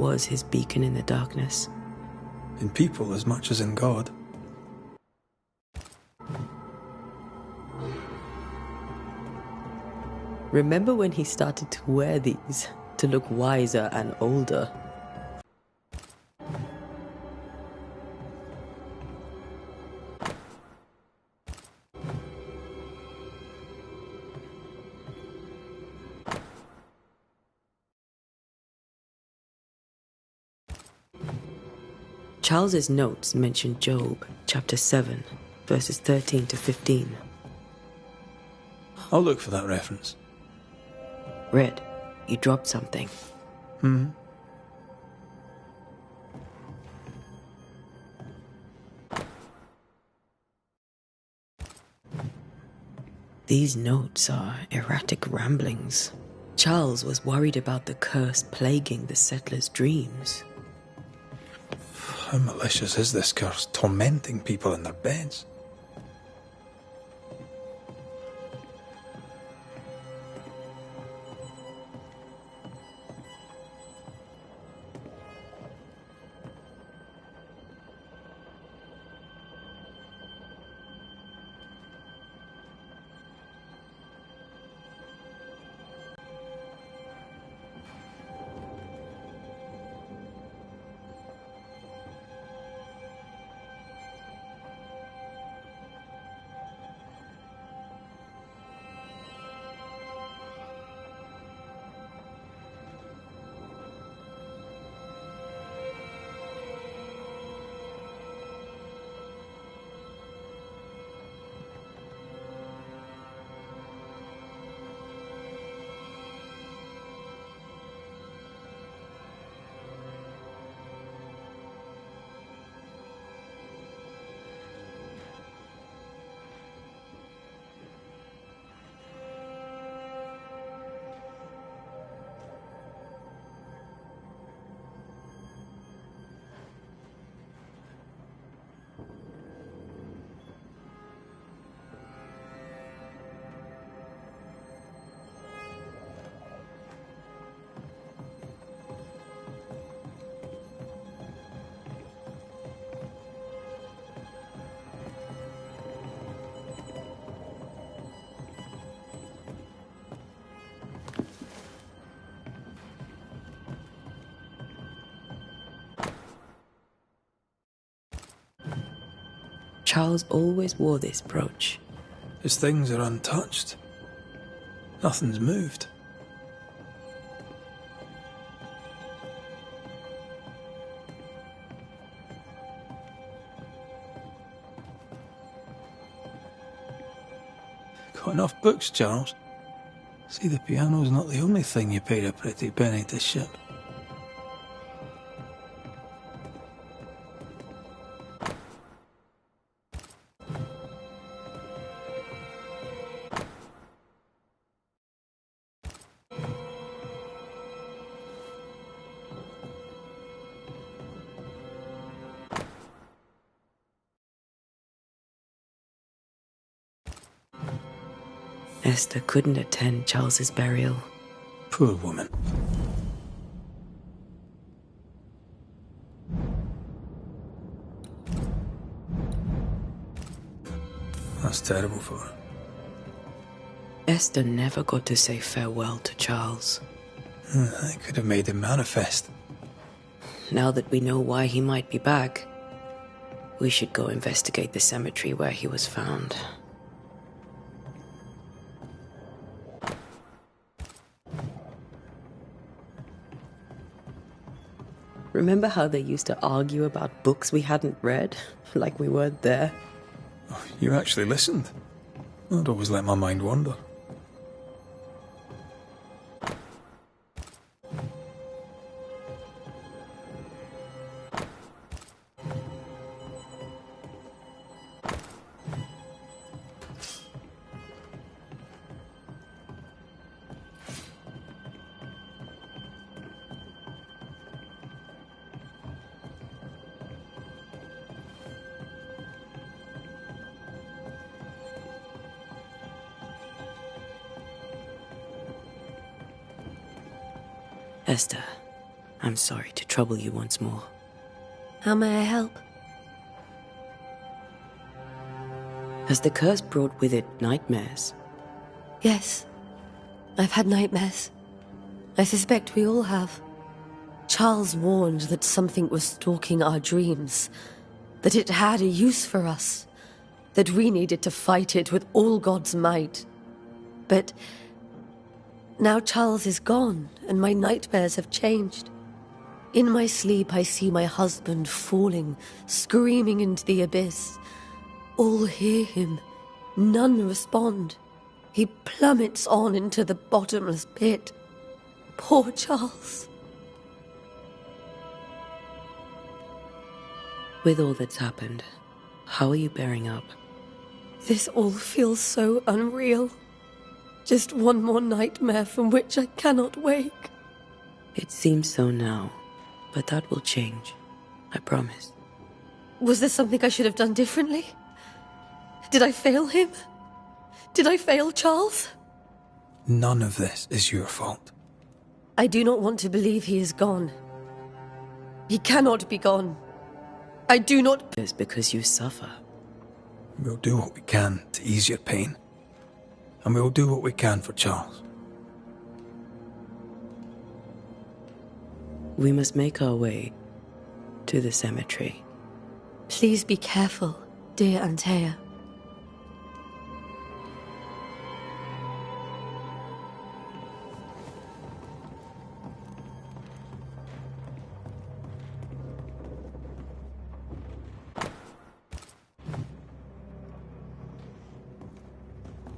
was his beacon in the darkness. In people as much as in God. Remember when he started to wear these to look wiser and older? Charles's notes mention Job, chapter 7, verses 13 to 15. I'll look for that reference. Red, you dropped something. These notes are erratic ramblings. Charles was worried about the curse plaguing the settlers' dreams. How malicious is this curse, tormenting people in their beds? Charles always wore this brooch. His things are untouched. Nothing's moved. Got enough books, Charles? See, the piano's not the only thing you paid a pretty penny to ship. Esther couldn't attend Charles's burial. Poor woman. That's terrible for her. Esther never got to say farewell to Charles. I could have made him manifest. Now that we know why he might be back, we should go investigate the cemetery where he was found. Remember how they used to argue about books we hadn't read? Like we weren't there? Oh, you actually listened? I'd always let my mind wander. Esther, I'm sorry to trouble you once more. How may I help? Has the curse brought with it nightmares? Yes. I've had nightmares. I suspect we all have. Charles warned that something was stalking our dreams, that it had a use for us, that we needed to fight it with all God's might. But now Charles is gone, and my nightmares have changed. In my sleep, I see my husband falling, screaming into the abyss. All hear him. None respond. He plummets on into the bottomless pit. Poor Charles. With all that's happened, how are you bearing up? This all feels so unreal. Just one more nightmare from which I cannot wake. It seems so now, but that will change. I promise. Was there something I should have done differently? Did I fail him? Did I fail Charles? None of this is your fault. I do not want to believe he is gone. He cannot be gone. I do not... It's because you suffer. We'll do what we can to ease your pain. And we'll do what we can for Charles. We must make our way to the cemetery. Please be careful, dear Antea.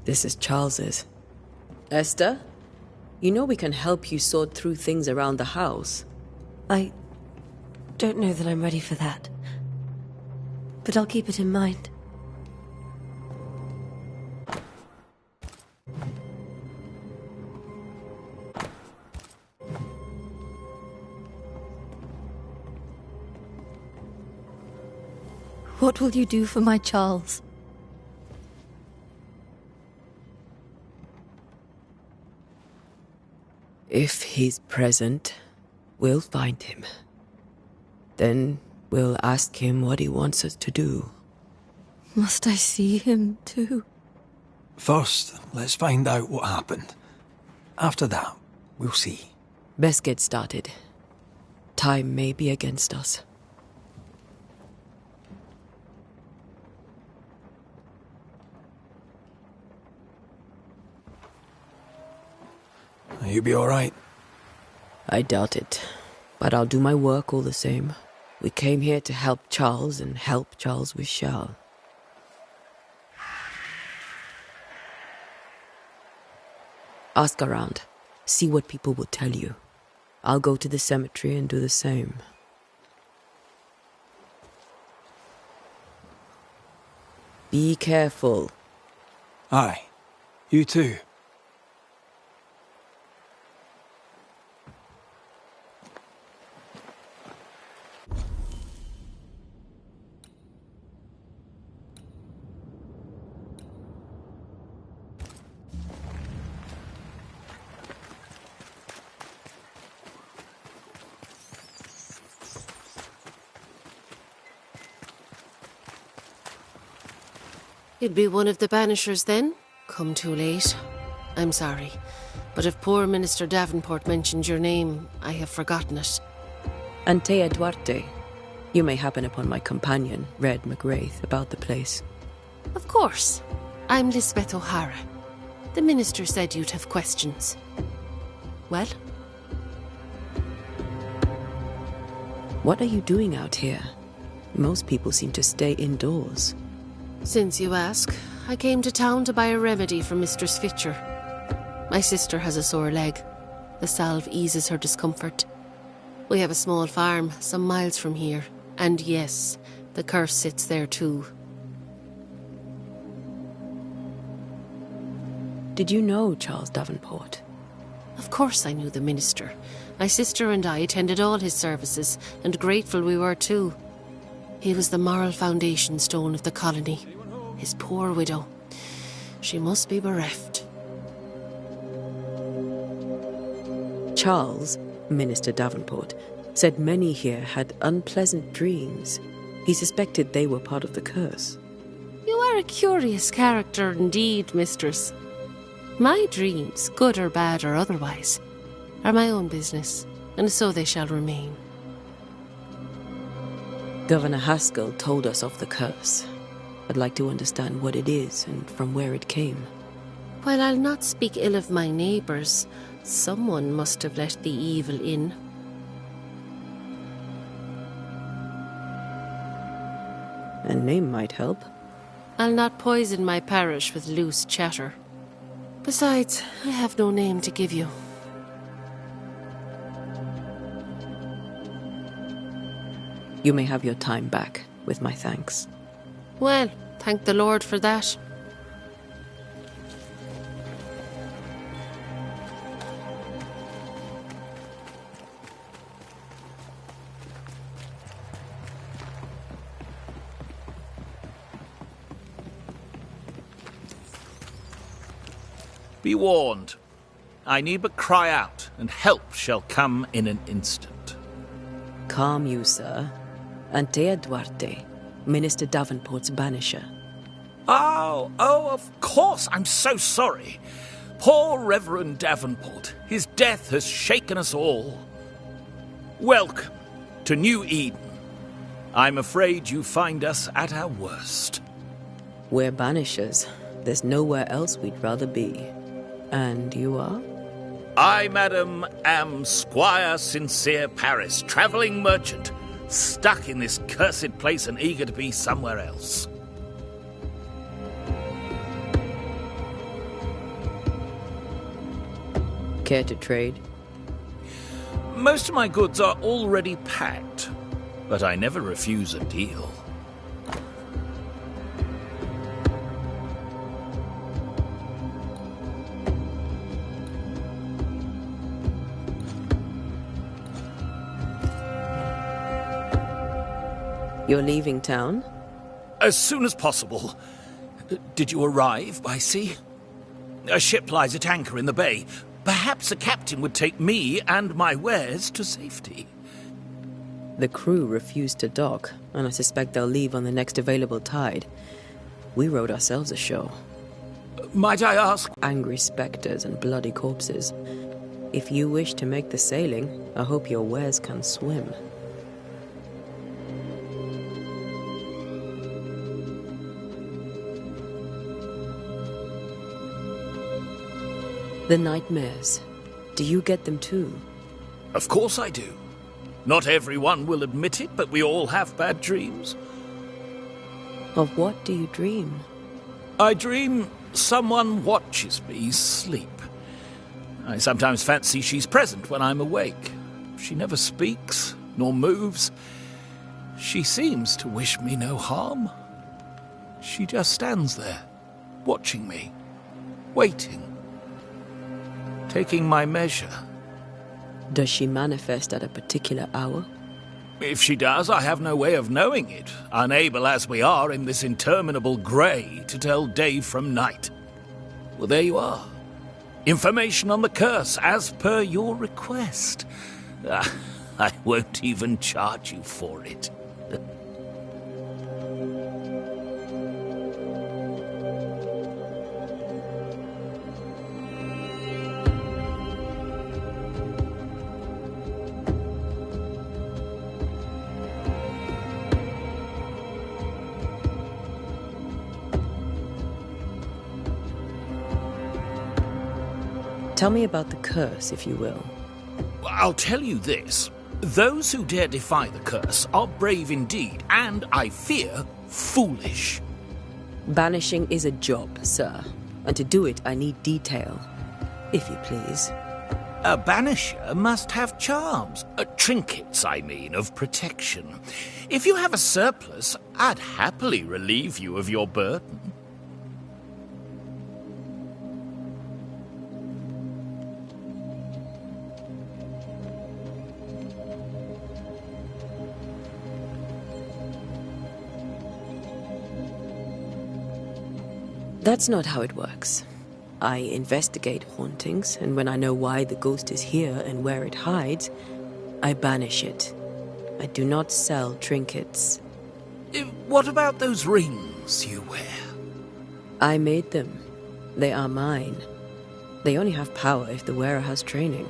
This is Charles's. Esther, you know we can help you sort through things around the house. I don't know that I'm ready for that. But I'll keep it in mind. What will you do for my Charles? If he's present, we'll find him. Then we'll ask him what he wants us to do. Must I see him too? First, let's find out what happened. After that, we'll see. Best get started. Time may be against us. You'll be all right. I doubt it, but I'll do my work all the same. We came here to help Charles, and help Charles we shall. Ask around. See what people will tell you. I'll go to the cemetery and do the same. Be careful. Aye. You too. You'd be one of the Banishers then? Come too late. I'm sorry, but if poor Minister Davenport mentioned your name, I have forgotten it. Antea Duarte. You may happen upon my companion, Red McGrath, about the place. Of course. I'm Lisbeth O'Hara. The minister said you'd have questions. Well? What are you doing out here? Most people seem to stay indoors. Since you ask, I came to town to buy a remedy for Mistress Fitcher. My sister has a sore leg. The salve eases her discomfort. We have a small farm some miles from here. And yes, the curse sits there too. Did you know Charles Davenport? Of course I knew the minister. My sister and I attended all his services, and grateful we were too. He was the moral foundation stone of the colony. His poor widow. She must be bereft. Charles, Minister Davenport, Said many here had unpleasant dreams. He suspected they were part of the curse. You are a curious character indeed, mistress. My dreams, good or bad or otherwise, are my own business, and so they shall remain. Governor Haskell told us of the curse. I'd like to understand what it is and from where it came. While I'll not speak ill of my neighbours, someone must have let the evil in. A name might help. I'll not poison my parish with loose chatter. Besides, I have no name to give you. You may have your time back, with my thanks. Well, thank the Lord for that. Be warned. I need but cry out, and help shall come in an instant. Calm you, sir. Antea Duarte, Minister Davenport's Banisher. Oh, of course. I'm so sorry. Poor Reverend Davenport. His death has shaken us all. Welcome to New Eden. I'm afraid you find us at our worst. We're Banishers. There's nowhere else we'd rather be. And you are? I, madam, am Squire Sincere Paris, travelling merchant, stuck in this cursed place and eager to be somewhere else. Care to trade? Most of my goods are already packed, but I never refuse a deal. You're leaving town? As soon as possible. Did you arrive by sea? A ship lies at anchor in the bay. Perhaps a captain would take me and my wares to safety. The crew refused to dock, and I suspect they'll leave on the next available tide. We rode ourselves ashore. Might I ask? Angry spectres and bloody corpses. If you wish to make the sailing, I hope your wares can swim. The nightmares. Do you get them too? Of course I do. Not everyone will admit it, but we all have bad dreams. Of what do you dream? I dream someone watches me sleep. I sometimes fancy she's present when I'm awake. She never speaks, nor moves. She seems to wish me no harm. She just stands there, watching me, waiting, taking my measure. Does she manifest at a particular hour? If she does, I have no way of knowing it, unable as we are in this interminable grey to tell day from night. Well, there you are. Information on the curse, as per your request. I won't even charge you for it. Tell me about the curse, if you will. I'll tell you this. Those who dare defy the curse are brave indeed, and, I fear, foolish. Banishing is a job, sir. And to do it, I need detail. If you please. A banisher must have charms. Trinkets, I mean, of protection. If you have a surplus, I'd happily relieve you of your burden. That's not how it works. I investigate hauntings, and when I know why the ghost is here and where it hides, I banish it. I do not sell trinkets. What about those rings you wear? I made them. They are mine. They only have power if the wearer has training.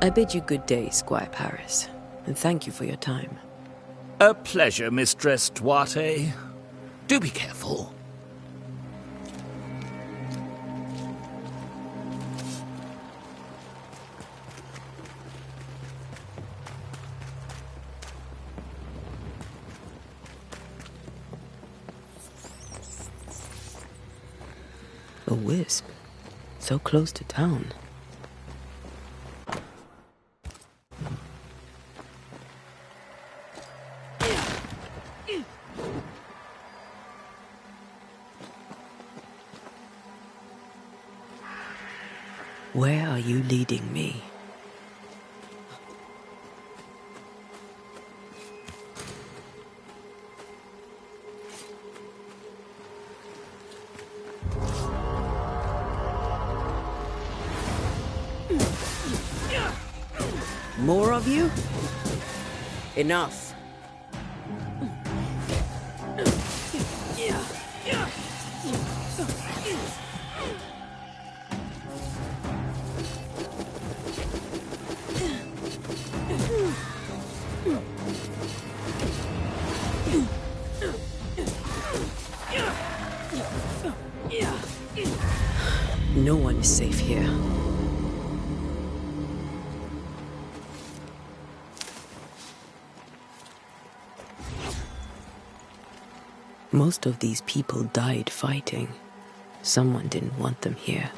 I bid you good day, Squire Paris, and thank you for your time. A pleasure, Mistress Duarte. Do be careful. A wisp, so close to town. Where are you leading me? More of you? Enough. No one is safe here. Most of these people died fighting. Someone didn't want them here.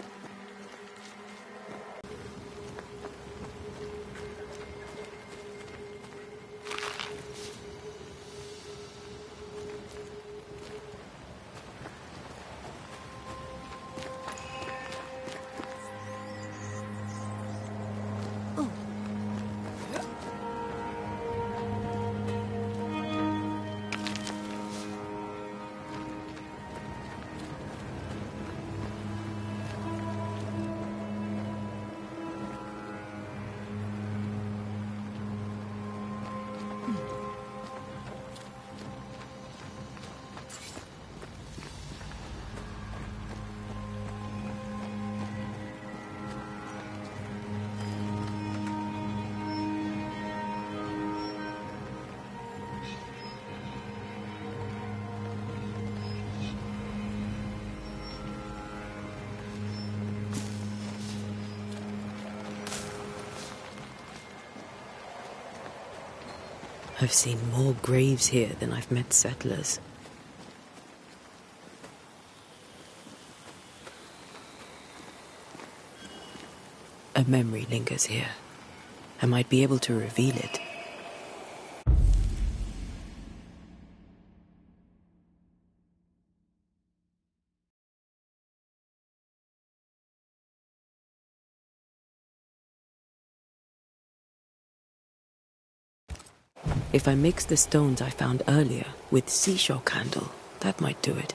I've seen more graves here than I've met settlers. A memory lingers here. I might be able to reveal it. If I mix the stones I found earlier with seashore candle, that might do it.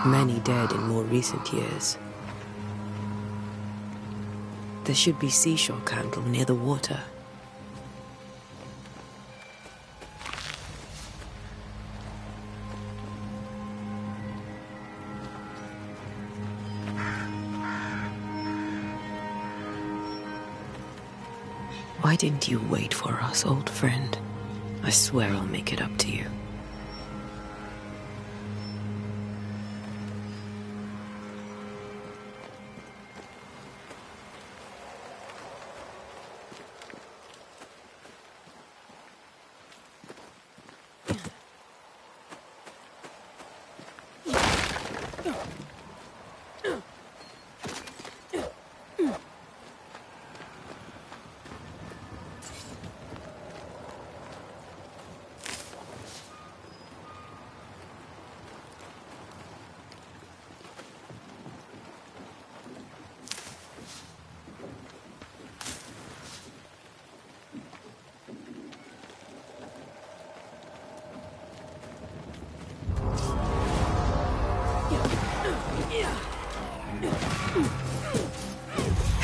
Many dead in more recent years. There should be seashore candle near the water. Why didn't you wait for us, old friend? I swear I'll make it up to you.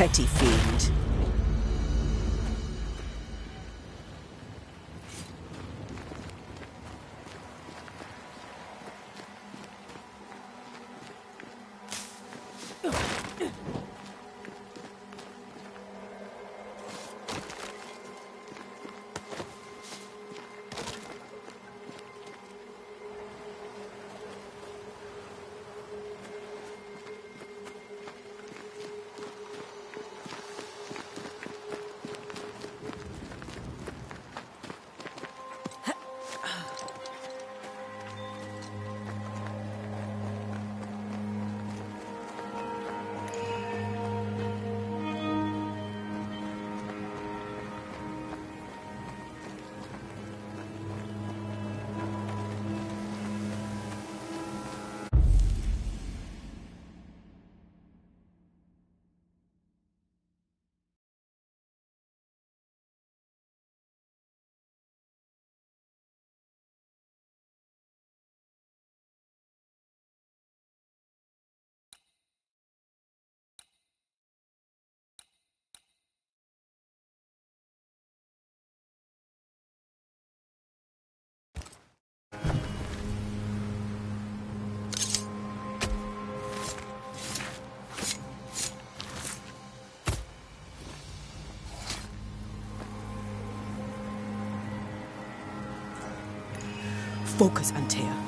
petty fiend. Focus, Antea.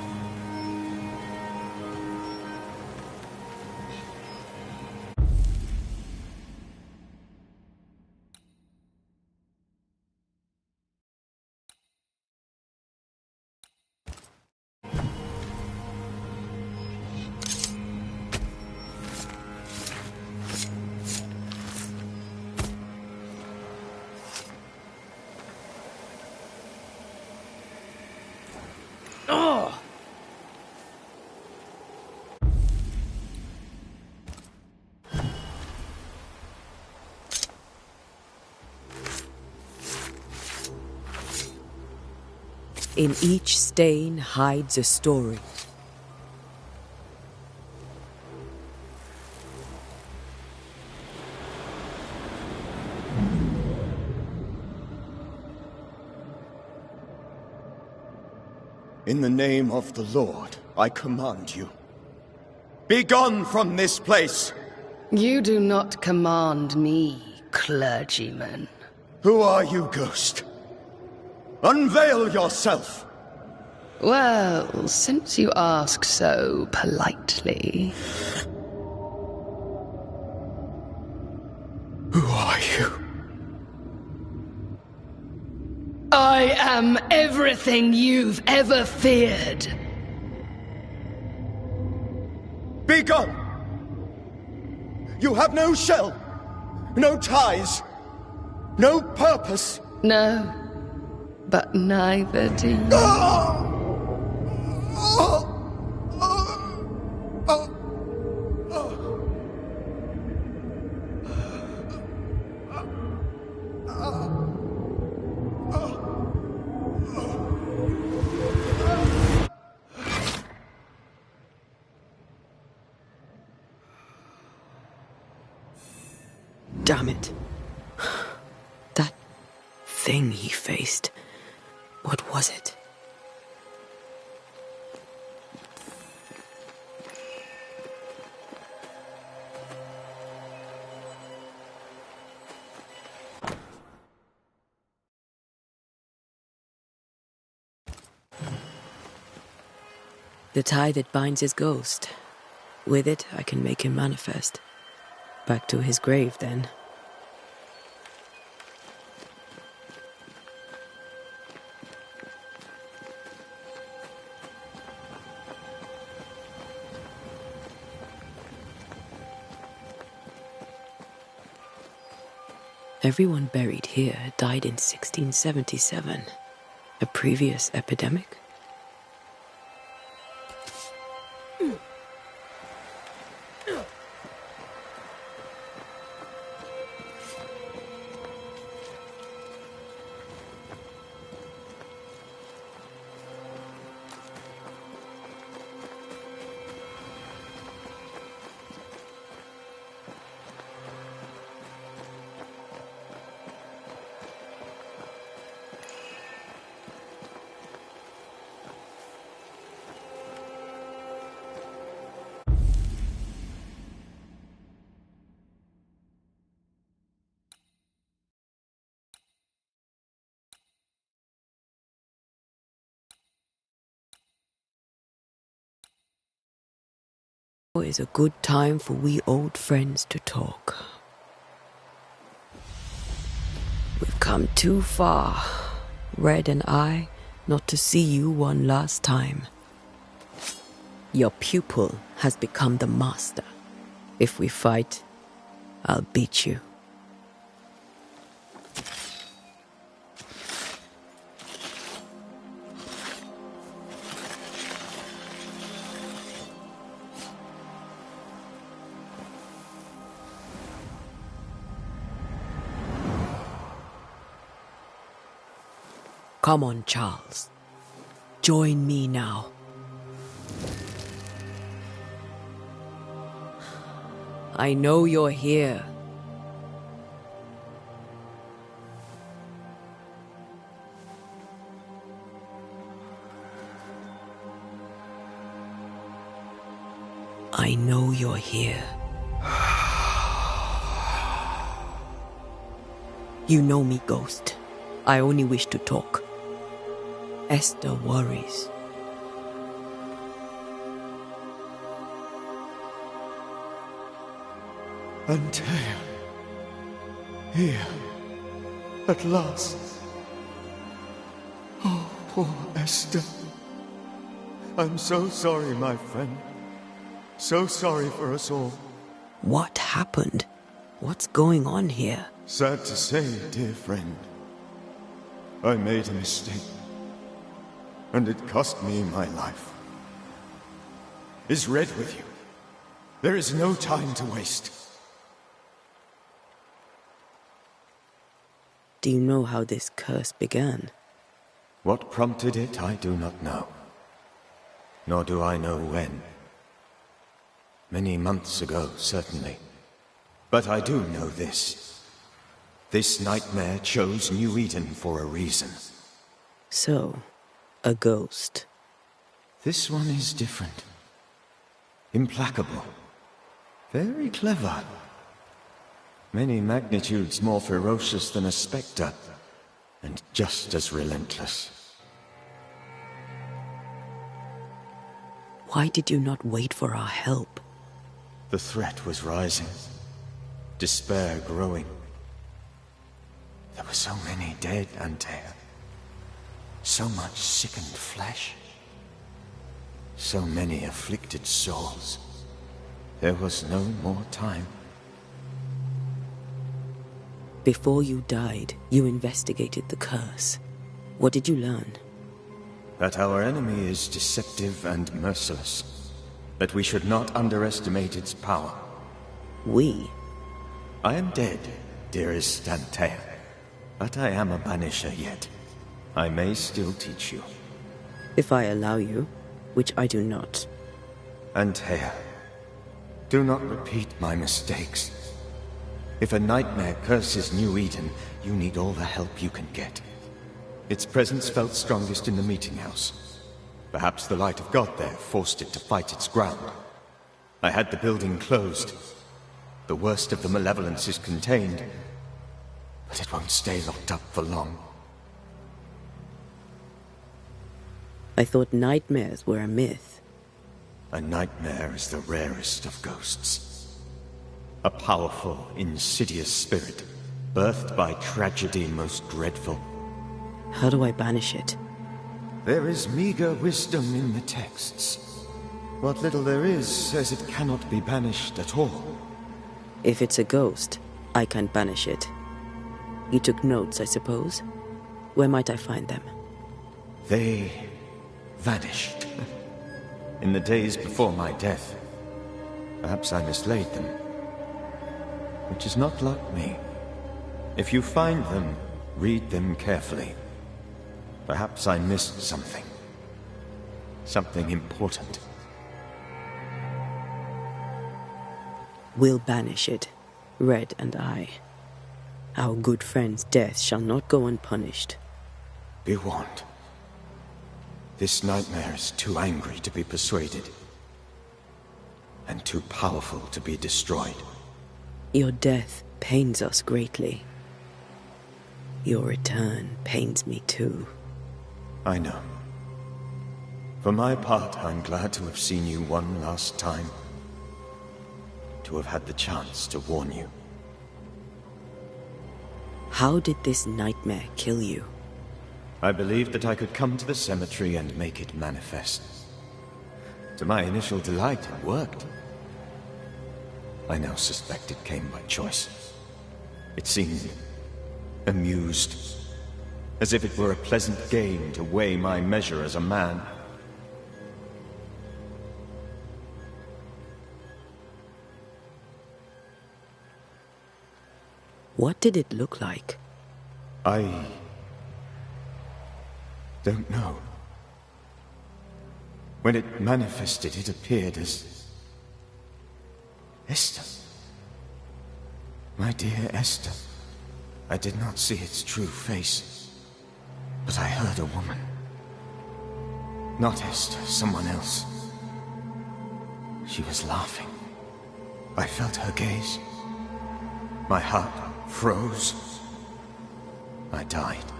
In each stain hides a story. In the name of the Lord, I command you. Be gone from this place! You do not command me, clergyman. Who are you, ghost? Unveil yourself! Well, since you ask so politely... Who are you? I am everything you've ever feared. Be gone! You have no shell, no ties, no purpose. No, but neither do you. Damn it. That thing he faced. What was it? The tie that binds his ghost. With it, I can make him manifest. Back to his grave, then. Everyone buried here died in 1677. A previous epidemic? is a good time for we old friends to talk. We've come too far, Red and I, not to see you one last time. Your pupil has become the master. If we fight, I'll beat you. Come on, Charles. Join me now. I know you're here. I know you're here. You know me, Ghost. I only wish to talk. Esther worries. Antea. Here. At last. Oh, poor Esther. I'm so sorry, my friend. So sorry for us all. What happened? What's going on here? Sad to say, dear friend. I made a mistake. And it cost me my life. Is Red with you? There is no time to waste. Do you know how this curse began? What prompted it, I do not know. Nor do I know when. Many months ago, certainly. But I do know this. This nightmare chose New Eden for a reason. So, a ghost. This one is different. Implacable. Very clever. Many magnitudes more ferocious than a spectre, and just as relentless. Why did you not wait for our help? The threat was rising. Despair growing. There were so many dead, Antea. So much sickened flesh. So many afflicted souls. There was no more time. Before you died, you investigated the curse. What did you learn? That our enemy is deceptive and merciless. That we should not underestimate its power. We? I am dead, dearest Antea. But I am a Banisher yet. I may still teach you. If I allow you, which I do not. Antea, do not repeat my mistakes. If a nightmare curses New Eden, you need all the help you can get. Its presence felt strongest in the meeting house. Perhaps the light of God there forced it to fight its ground. I had the building closed. The worst of the malevolence is contained, but it won't stay locked up for long. I thought nightmares were a myth. A nightmare is the rarest of ghosts. A powerful, insidious spirit, birthed by tragedy most dreadful. How do I banish it? There is meager wisdom in the texts. What little there is says it cannot be banished at all. If it's a ghost, I can't banish it. You took notes, I suppose? Where might I find them? They vanished. In the days before my death. Perhaps I mislaid them. Which is not like me. If you find them, read them carefully. Perhaps I missed something. Something important. We'll banish it, Red and I. Our good friend's death shall not go unpunished. Be warned. This nightmare is too angry to be persuaded. And too powerful to be destroyed. Your death pains us greatly. Your return pains me too. I know. For my part, I'm glad to have seen you one last time. to have had the chance to warn you. How did this nightmare kill you? I believed that I could come to the cemetery and make it manifest. To my initial delight, it worked. I now suspect it came by choice. It seemed amused, as if it were a pleasant game to weigh my measure as a man. What did it look like? I don't know. When it manifested, it appeared as Esther. My dear Esther. I did not see its true face, but I heard a woman. Not Esther, someone else. She was laughing. I felt her gaze. My heart froze. I died.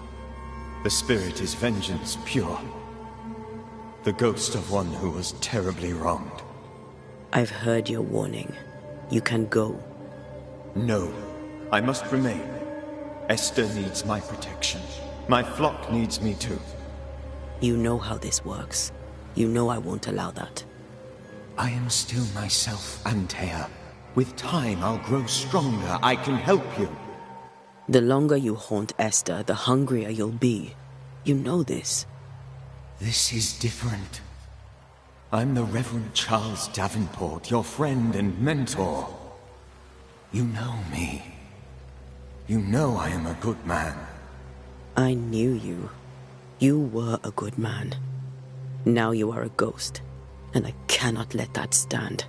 The spirit is vengeance pure. The ghost of one who was terribly wronged. I've heard your warning. You can go. No, I must remain. Esther needs my protection. My flock needs me too. You know how this works. You know I won't allow that. I am still myself, Antea. With time, I'll grow stronger. I can help you. The longer you haunt Esther, the hungrier you'll be. You know this. This is different. I'm the Reverend Charles Davenport, your friend and mentor. You know me. You know I am a good man. I knew you. You were a good man. Now you are a ghost, and I cannot let that stand.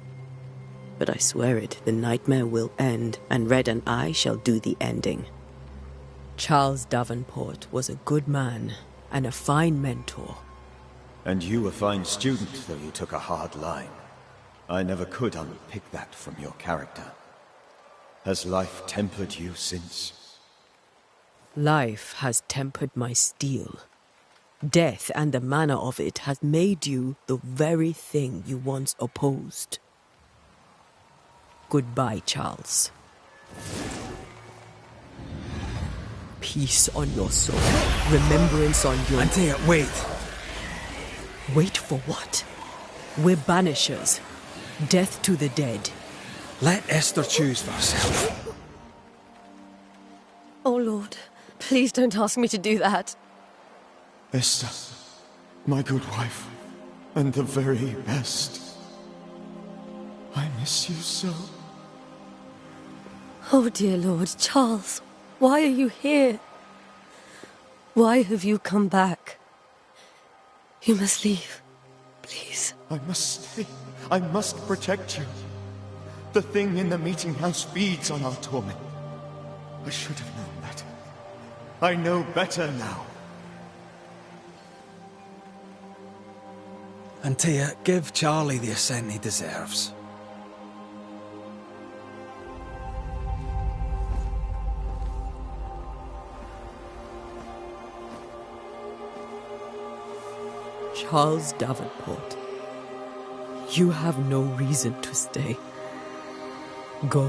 But I swear it, the nightmare will end, and Red and I shall do the ending. Charles Davenport was a good man, and a fine mentor. And you a fine student, though you took a hard line. I never could unpick that from your character. Has life tempered you since? Life has tempered my steel. Death and the manner of it has made you the very thing you once opposed. Goodbye, Charles. Peace on your soul. Remembrance on your... Antea, wait! Wait for what? We're banishers. Death to the dead. Let Esther choose for herself. Oh, Lord, please don't ask me to do that. Esther, my good wife, and the very best. I miss you so. Oh, dear Lord, Charles, why are you here? Why have you come back? You must leave, please. I must stay. I must protect you. The thing in the meeting house feeds on our torment. I should have known better. I know better now. Antea, give Charlie the ascent he deserves. Charles Davenport, you have no reason to stay. Go.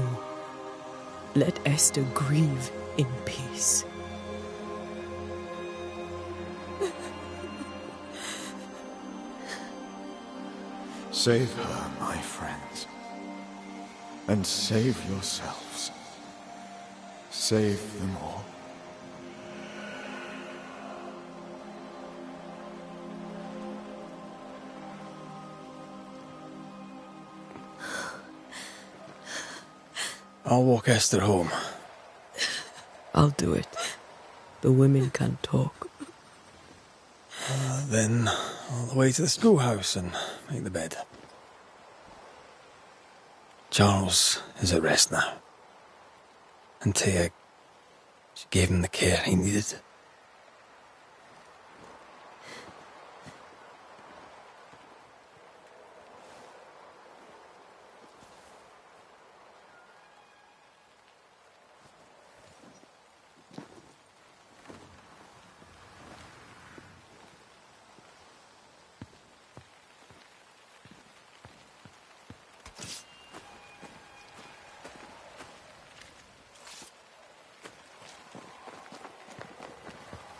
Let Esther grieve in peace. Save her, my friends. And save yourselves. Save them all. I'll walk Esther home. I'll do it. The women can talk. Then all the way to the schoolhouse and make the bed. Charles is at rest now. Antea, she gave him the care he needed.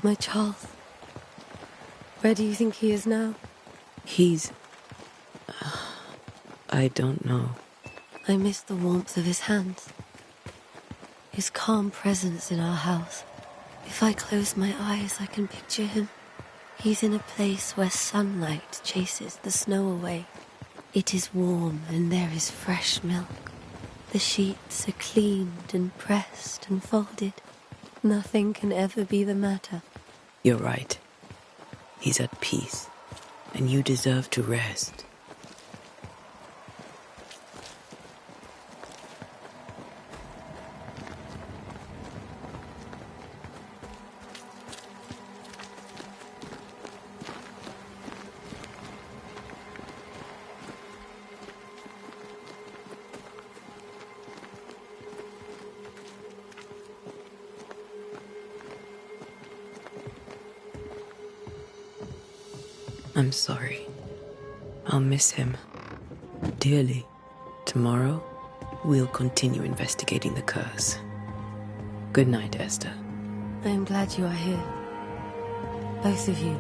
My Charles. Where do you think he is now? He's... I don't know. I miss the warmth of his hands. His calm presence in our house. If I close my eyes, I can picture him. He's in a place where sunlight chases the snow away. It is warm and there is fresh milk. The sheets are cleaned and pressed and folded. Nothing can ever be the matter. You're right. He's at peace, and you deserve to rest. I'm sorry. I'll miss him dearly. Tomorrow, we'll continue investigating the curse. Good night, Esther. I am glad you are here. Both of you.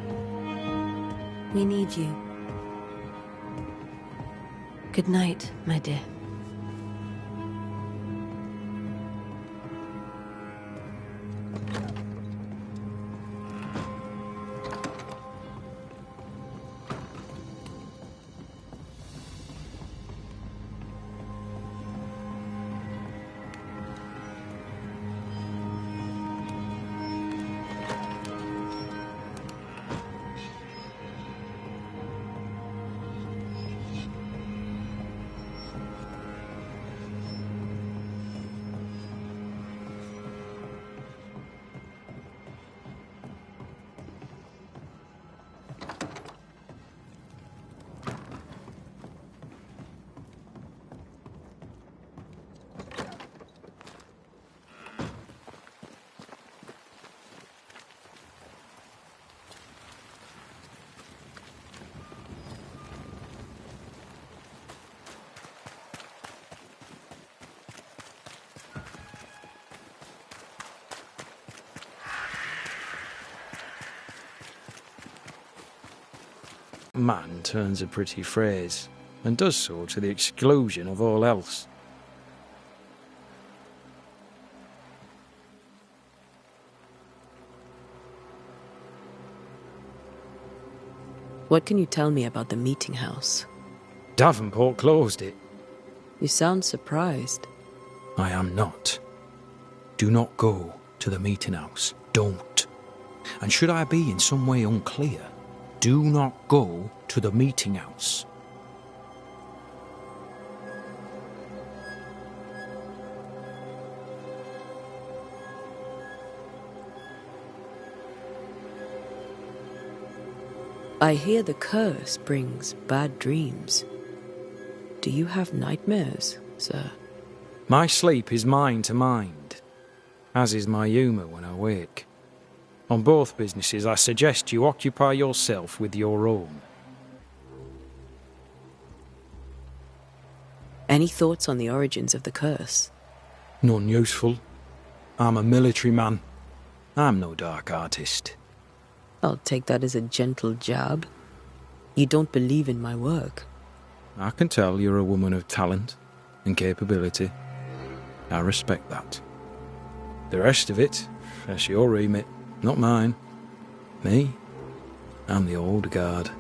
We need you. Good night, my dear. Man turns a pretty phrase, and does so to the exclusion of all else. What can you tell me about the meeting house? Davenport closed it. You sound surprised. I am not. Do not go to the meeting house. Don't. And should I be in some way unclear, do not go to the meeting house. I hear the curse brings bad dreams. Do you have nightmares, sir? My sleep is mind to mind, as is my humour when I wake. On both businesses, I suggest you occupy yourself with your own. Any thoughts on the origins of the curse? None useful. I'm a military man. I'm no dark artist. I'll take that as a gentle jab. You don't believe in my work. I can tell you're a woman of talent and capability. I respect that. The rest of it, that's your remit, not mine. Me? I'm the old guard.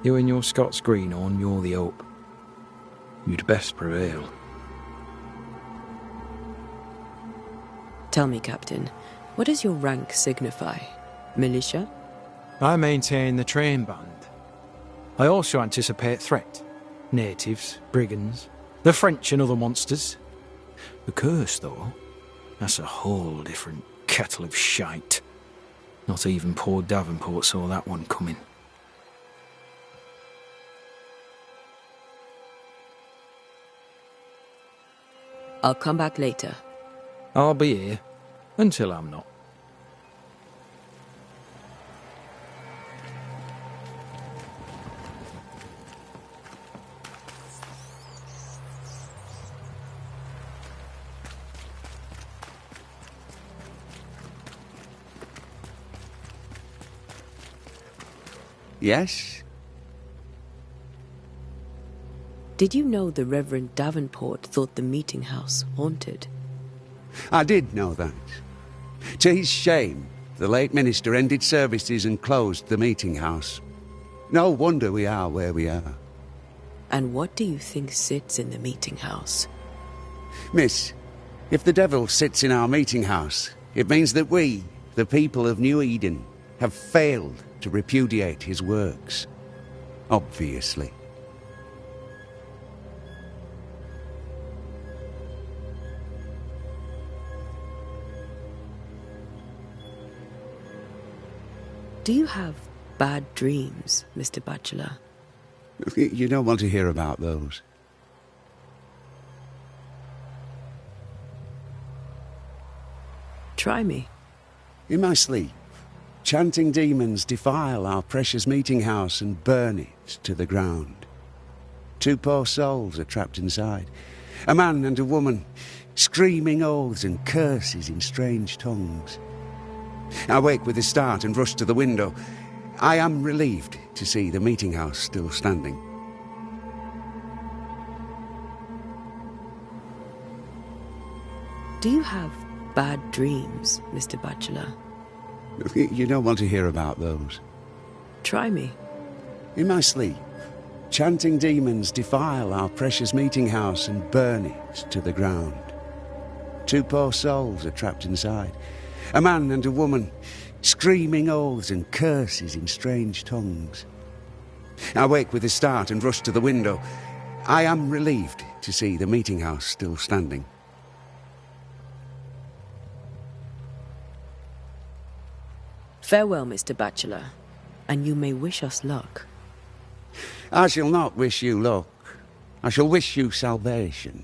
You and your Scots greenhorn, you're the hope. You'd best prevail. Tell me, Captain, what does your rank signify? Militia? I maintain the train band. I also anticipate threat. Natives, brigands, the French and other monsters. The curse, though, that's a whole different kettle of shite. Not even poor Davenport saw that one coming. I'll come back later. I'll be here until I'm not. Yes? Did you know the Reverend Davenport thought the meeting house haunted? I did know that. To his shame, the late minister ended services and closed the meeting house. No wonder we are where we are. And what do you think sits in the meeting house? Miss, if the devil sits in our meeting house, it means that we, the people of New Eden, have failed to repudiate his works. Obviously. Do you have bad dreams, Mr. Bachelor? You don't want to hear about those. Try me. In my sleep, chanting demons defile our precious meeting house and burn it to the ground. 2 poor souls are trapped inside. A man and a woman, screaming oaths and curses in strange tongues. I wake with a start and rush to the window. I am relieved to see the meeting house still standing. Do you have bad dreams, Mr. Bachelor? You don't want to hear about those. Try me. In my sleep, chanting demons defile our precious meeting house and burn it to the ground. 2 poor souls are trapped inside. A man and a woman, screaming oaths and curses in strange tongues. I wake with a start and rush to the window. I am relieved to see the meeting house still standing. Farewell, Mr. Bachelor, and you may wish us luck. I shall not wish you luck. I shall wish you salvation.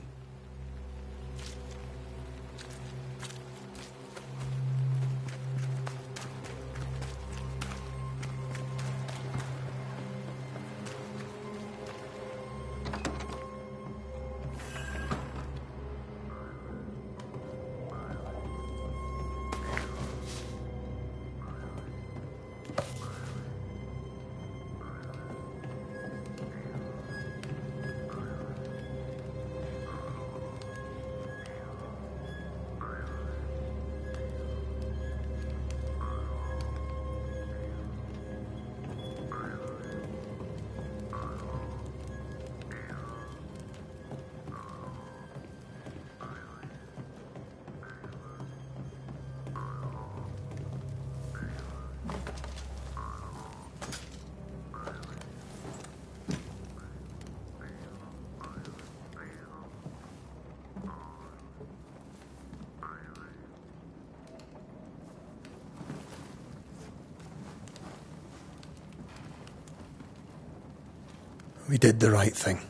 We did the right thing.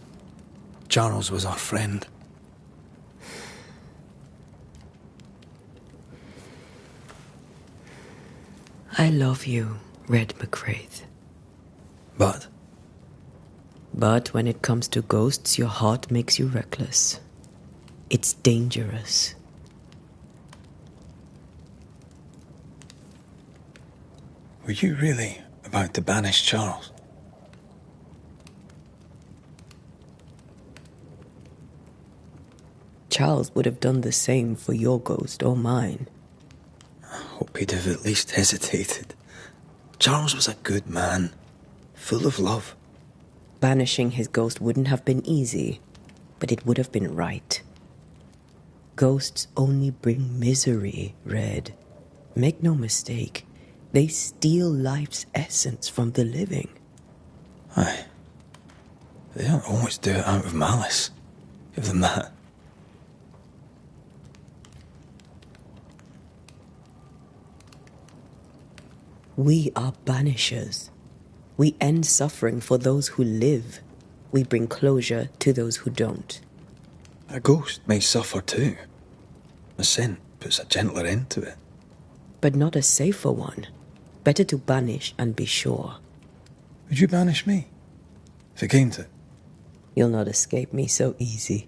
Charles was our friend. I love you, Red McCraith. But But when it comes to ghosts, your heart makes you reckless. It's dangerous. were you really about to banish Charles? Charles would have done the same for your ghost or mine. I hope he'd have at least hesitated. Charles was a good man, full of love. Banishing his ghost wouldn't have been easy, but it would have been right. Ghosts only bring misery, Red. Make no mistake, they steal life's essence from the living. Aye. They don't always do it out of malice. Give them that. We are banishers. We end suffering for those who live. We bring closure to those who don't. A ghost may suffer too. A scent puts a gentler end to it. But not a safer one. Better to banish and be sure. Would you banish me? If it came to it? You'll not escape me so easy.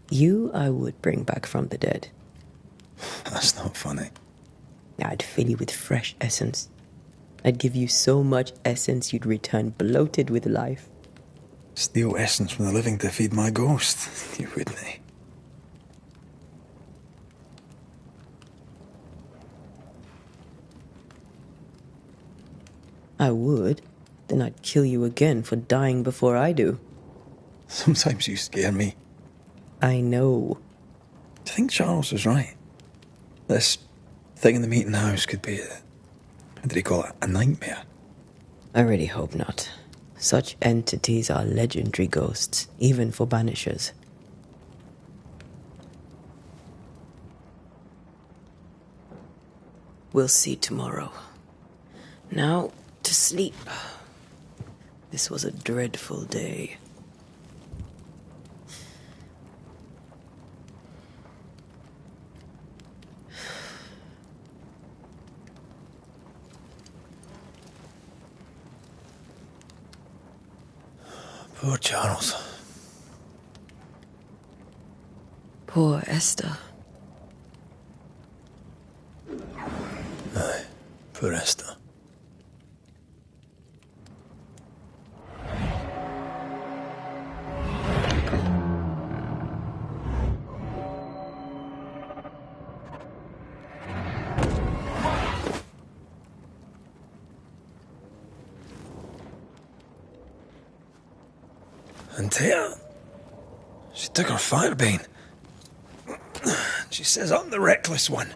You I would bring back from the dead. That's not funny. I'd fill you with fresh essence. I'd give you so much essence you'd return bloated with life. Steal essence from the living to feed my ghost. You wouldn't, eh? I would. Then I'd kill you again for dying before I do. Sometimes you scare me. I know. Do you think Charles was right? This thing in the meeting house could be how did he call it? A nightmare? I really hope not. Such entities are legendary ghosts, even for banishers. We'll see tomorrow. Now, to sleep. This was a dreadful day. Poor Charles. Poor Esther. Aye, poor Esther. And Taya, she took her firebane. She says I'm the reckless one.